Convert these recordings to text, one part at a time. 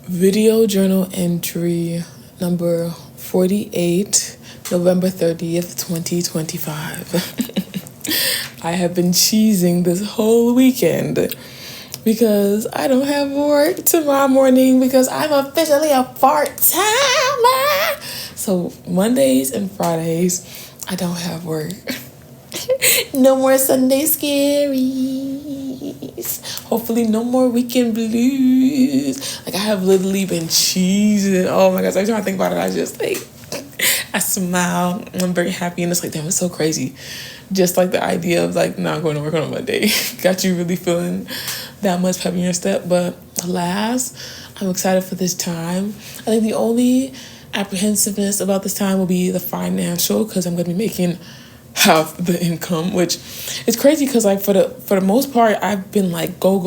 Video journal entry number 48, November 30th, 2025. I have been cheesing this whole weekend because I don't have work tomorrow morning because I'm officially a part-timer. So Mondays and Fridays, I don't have work. No more Sunday scaries. Hopefully no more weekend blues. Like I have literally been cheesing. Oh my gosh, every time I think about it, I just I smile. I'm very happy and it's like, damn, it's so crazy. Just like the idea of like not going to work on a Monday. Got you really feeling that much pep in your step. But alas, I'm excited for this time. I think the only apprehensiveness about this time will be the financial because I'm going to be making half the income, which is crazy because like for the most part I've been like go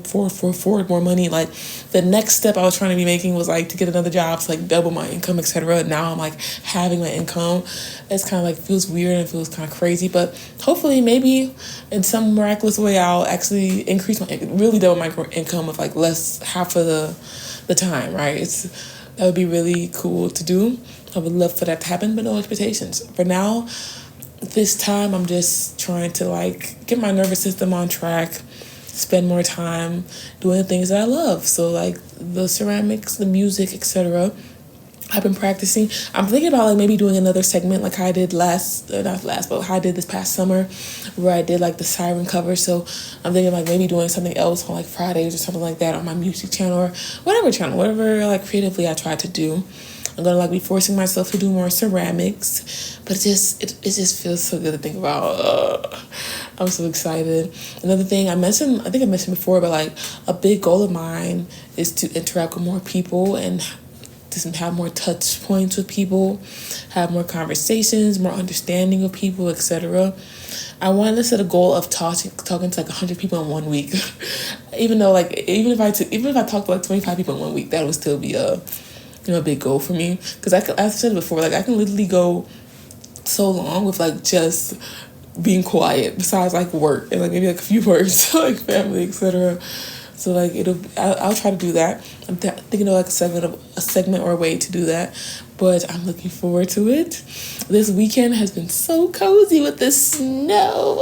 forward more money. Like the next step I was trying to be making was like to get another job to like double my income, etc. Now I'm like having my income. It's kind of like feels weird and feels kind of crazy, but hopefully maybe in some miraculous way I'll actually increase my really double my income with like less half of the time, right? That would be really cool to do. I would love for that to happen, but no expectations for now. This time I'm just trying to like get my nervous system on track, spend more time doing the things that I love. So like the ceramics, the music, etc. I've been practicing. I'm thinking about like maybe doing another segment like I did how I did this past summer where I did like the siren cover. So I'm thinking like maybe doing something else on like Fridays or something like that on my music channel or whatever like creatively I try to do. I'm gonna like be forcing myself to do more ceramics, but it just feels so good to think about. I'm so excited. Another thing I think I mentioned before, but like a big goal of mine is to interact with more people and to have more touch points with people, have more conversations, more understanding of people, etc. I wanted to set a goal of talking to like 100 people in 1 week. Even if I talked to like 25 people in 1 week, that would still be a big goal for me. Because I've said it before, like I can literally go so long with like just being quiet besides like work and like maybe like a few words like family, etc. So like I'll try to do that. I'm thinking of like a segment or a way to do that, but I'm looking forward to it. This weekend has been so cozy with the snow.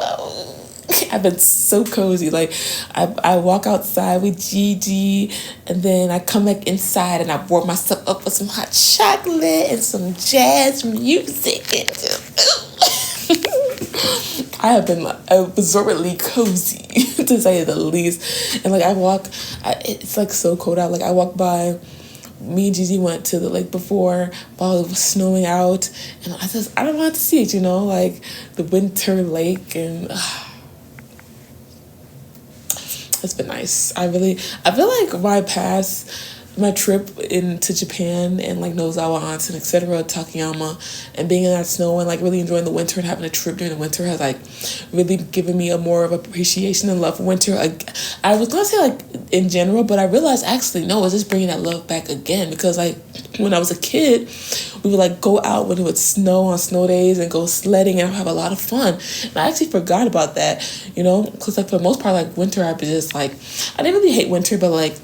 I've been so cozy. Like I walk outside with Gigi and then I come back inside and I warm myself up with some hot chocolate and some jazz music and I have been absurdly cozy to say the least. And like it's like so cold out. Like I walk by, me and Gigi went to the lake before while it was snowing out and I don't want to see it, like the winter lake and it's been nice. I feel like my trip into Japan and like Nozawa Onsen, etc., Takayama, and being in that snow and like really enjoying the winter and having a trip during the winter has like really given me a more of appreciation and love for winter. Like I was gonna say like in general, but I realized actually no, it's just bringing that love back again because like when I was a kid, we would like go out when it would snow on snow days and go sledding and have a lot of fun. And I actually forgot about that, because like for the most part, like winter, I was just like, I didn't really hate winter, but like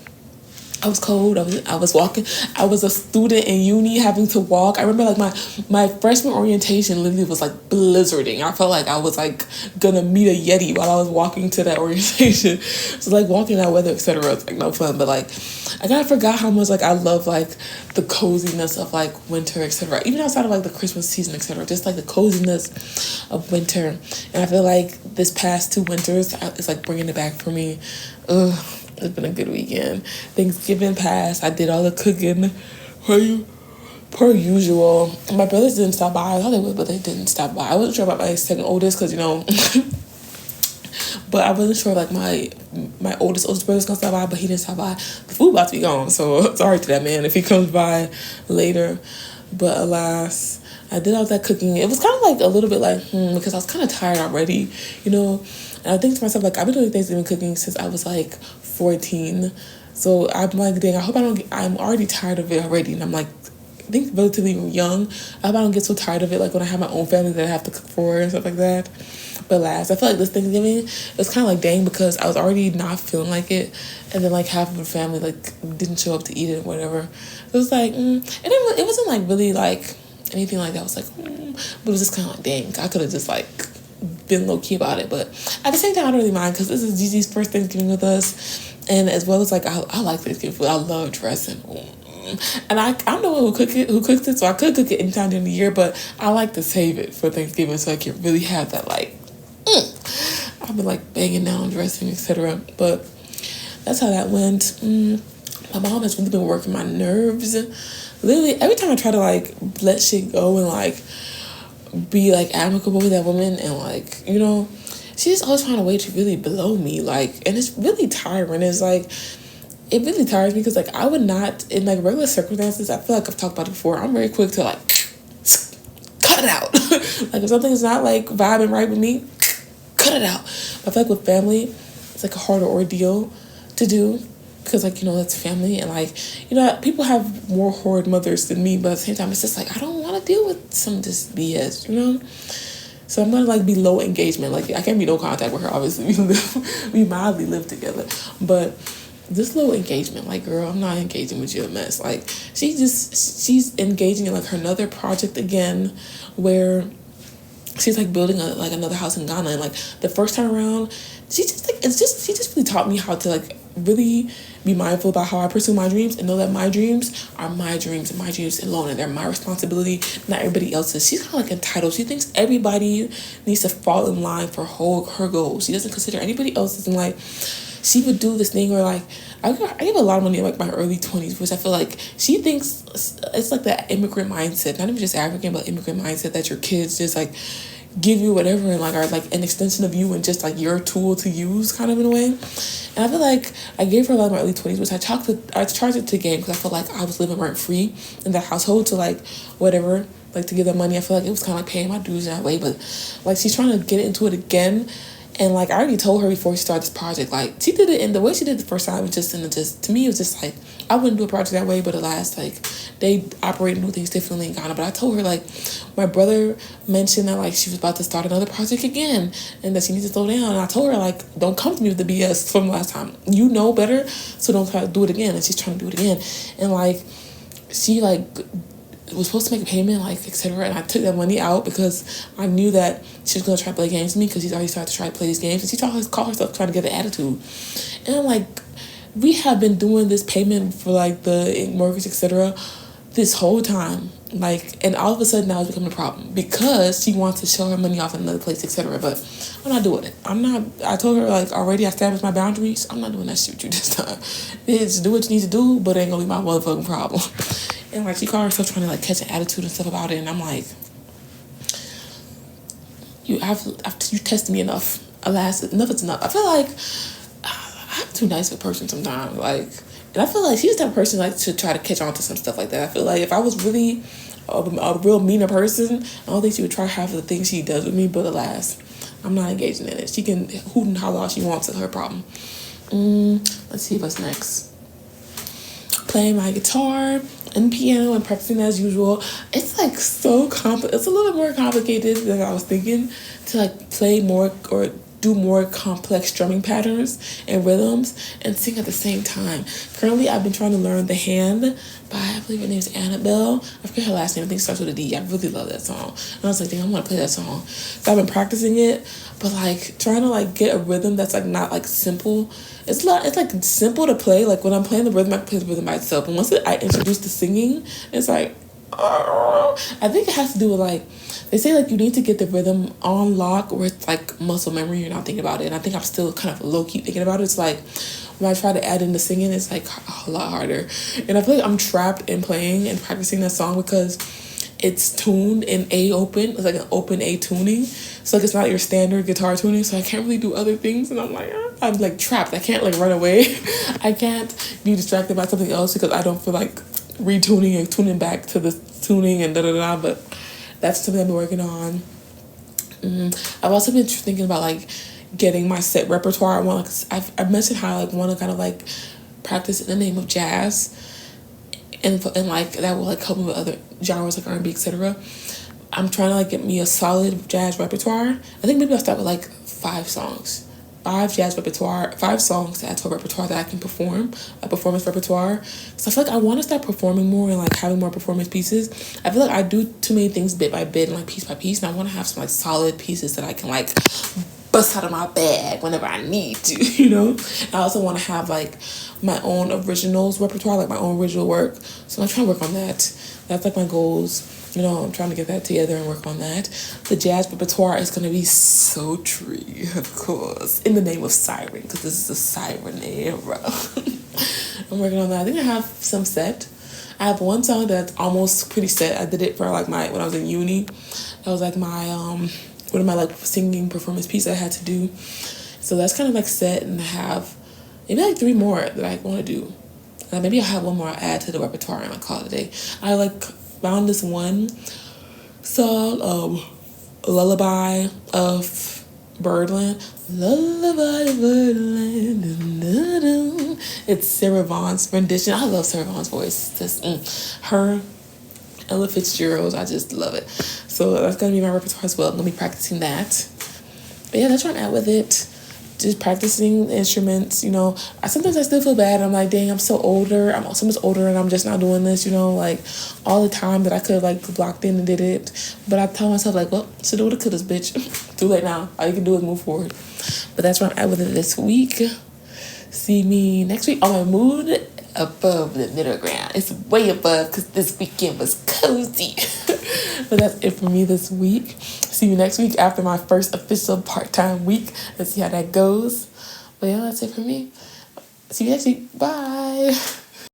I was cold. I was walking. I was a student in uni having to walk. I remember like my freshman orientation literally was like blizzarding. I felt like I was like gonna meet a Yeti while I was walking to that orientation. So like walking in that weather, etc. It's like no fun. But like I kind of forgot how much like I love like the coziness of like winter, etc. Even outside of like the Christmas season, etc. Just like the coziness of winter. And I feel like this past 2 winters is like bringing it back for me. Ugh. It's been a good weekend. Thanksgiving passed. I did all the cooking per usual. My brothers didn't stop by. I thought they would, but they didn't stop by. I wasn't sure about my second oldest because, but I wasn't sure like my oldest brother's gonna stop by, but he didn't stop by. The food about to be gone, so sorry to that man if he comes by later. But alas, I did all that cooking. It was kind of like a little bit like, because I was kind of tired already, And I think to myself, like, I've been doing Thanksgiving cooking since I was like 14. So I'm like, dang, I'm already tired of it already. And I'm like, think relatively young. I don't get so tired of it, like when I have my own family that I have to cook for and stuff like that. But last, I feel like this Thanksgiving, it was kind of like dang, because I was already not feeling like it, and then like half of the family like didn't show up to eat it or whatever. It was like, and it wasn't like really like anything like that. I was like, but it was just kind of like dang, I could have just like been low key about it, but at the same time I don't really mind because this is Gigi's first Thanksgiving with us, and as well as like I like Thanksgiving food. I love dressing. And I'm the one who cooks it, so I could cook it anytime during the year, but I like to save it for Thanksgiving so I can really have that like I've been like banging down dressing, etc. But that's how that went. My mom has really been working my nerves. Literally every time I try to like let shit go and like be like amicable with that woman, and like, you know, she's always trying a way to really blow me, like, and it's really tiring. It's like, it really tires me because like I would not, in like regular circumstances, I feel like I've talked about it before, I'm very quick to like cut it out. Like if something's not like vibing right with me, cut it out. But I feel like with family, it's like a harder ordeal to do because like, you know, that's family, and like, you know, people have more horrid mothers than me, but at the same time it's just like I don't want to deal with some of this BS, you know. So I'm gonna like be low engagement. Like I can't be no contact with her. Obviously, we mildly live together, but this low engagement, like, girl, I'm not engaging with you a mess. Like she's engaging in like her another project again, where she's like building like another house in Ghana, and like the first time around, she just really taught me how to like really be mindful about how I pursue my dreams and know that my dreams are my dreams and my dreams alone, and they're my responsibility, not everybody else's. She's kind of like entitled. She thinks everybody needs to fall in line for her goals. She doesn't consider anybody else's, and like she would do this thing where like I give a lot of money in like my early 20s, which I feel like she thinks it's like that immigrant mindset, not even just African, but immigrant mindset that your kids just like give you whatever and like are like an extension of you and just like your tool to use kind of in a way. And I feel like I gave her a lot in my early 20s, which I charged it to game because I felt like I was living rent free in that household to like whatever, like to give that money. I feel like it was kind of like paying my dues in that way, but like she's trying to get into it again. And like I already told her before she started this project, like she did it, and the way she did it the first time was just to me it was just like I wouldn't do a project that way, but alas, like they operate and do things differently in Ghana. But I told her like my brother mentioned that like she was about to start another project again and that she needs to slow down. And I told her like don't come to me with the BS from last time. You know better, so don't try to do it again. And she's trying to do it again, and like she like was supposed to make a payment, like, etc. And I took that money out because I knew that she was going to try to play games with me because she's already started to try to play these games. And she called herself trying to get an attitude. And I'm like, we have been doing this payment for, like, the mortgage, etc. this whole time. Like, and all of a sudden now it's becoming a problem because she wants to show her money off in another place, etc. But I'm not doing it. I told her, like, already I established my boundaries. I'm not doing that shit with you this time. Bitch, do what you need to do, but it ain't gonna be my motherfucking problem. And like she called herself trying to like catch an attitude and stuff about it, and I'm like, you tested me enough. Alas, enough is enough. I feel like I'm too nice of a person sometimes. Like, and I feel like she's that person like to try to catch on to some stuff like that. I feel like if I was really a real meaner person, I don't think she would try half of the things she does with me. But alas, I'm not engaging in it. She can hoot and holler all she wants. It's her problem. Let's see what's next. Playing my guitar and piano and practicing as usual. It's like so it's a little bit more complicated than I was thinking to like play more or do more complex drumming patterns and rhythms and sing at the same time. Currently, I've been trying to learn The Hand by, I believe her name is Annabelle. I forget her last name. I think it starts with a D. I really love that song. And I was like, dang, I want to play that song. So I've been practicing it, but like trying to like get a rhythm that's like not like simple. It's like simple to play. Like when I'm playing the rhythm, I can play the rhythm by itself. And once I introduce the singing, it's like, I think it has to do with like, they say like you need to get the rhythm on lock or it's like muscle memory, you're not thinking about it. And I think I'm still kind of low-key thinking about it. It's like when I try to add in the singing, it's like a lot harder. And I feel like I'm trapped in playing and practicing that song because it's tuned in A open. It's like an open A tuning. So like it's not your standard guitar tuning. So I can't really do other things. And I'm like trapped. I can't like run away. I can't be distracted by something else because I don't feel like retuning and tuning back to the tuning and da-da-da. But that's something I've been working on. I've also been thinking about like getting my set repertoire. I mentioned how I like want to kind of like practice in the name of jazz. and like that will like help me with other genres like R&B, etc. I'm trying to like get me a solid jazz repertoire. I think maybe I'll start with like 5 songs to add to a repertoire that I can perform, a performance repertoire. So I feel like I want to start performing more and like having more performance pieces. I feel like I do too many things bit by bit and like piece by piece, and I want to have some like solid pieces that I can like bust out of my bag whenever I need to, you know? I also want to have like my own originals repertoire, like my own original work. So I'm trying to work on that. That's like my goals. You know, I'm trying to get that together and work on that. The jazz repertoire is going to be sultry, of course, in the name of Siren, because this is a Siren era. I'm working on that. I think I have some set. I have one song that's almost pretty set. I did it for like when I was in uni. That was like my one of my like singing performance pieces I had to do. So that's kind of like set, and I have maybe like 3 more that I want to do. Maybe I'll have one more I add to the repertoire and I call it a day. I like found this one song, Lullaby of Birdland. Lullaby of Birdland. It's Sarah Vaughan's rendition. I love Sarah Vaughan's voice. Just her, Ella Fitzgerald, I just love it. So that's gonna be my repertoire as well. I'm gonna be practicing that. But yeah, that's where I'm at with it. Just practicing instruments, you know. Sometimes I still feel bad. I'm like, dang, I'm so much older and I'm just not doing this, you know, like all the time that I could have like blocked in and did it. But I tell myself like, well, shoulda, woulda, couldas, bitch. Too late now. All you can do is move forward. But that's where I'm at with it this week. See me next week on my mood above the middle ground. It's way above because this weekend was cozy. But that's it for me this week. See you next week after my first official part-time week. Let's see how that goes. But yeah, that's it for me. See you next week. Bye.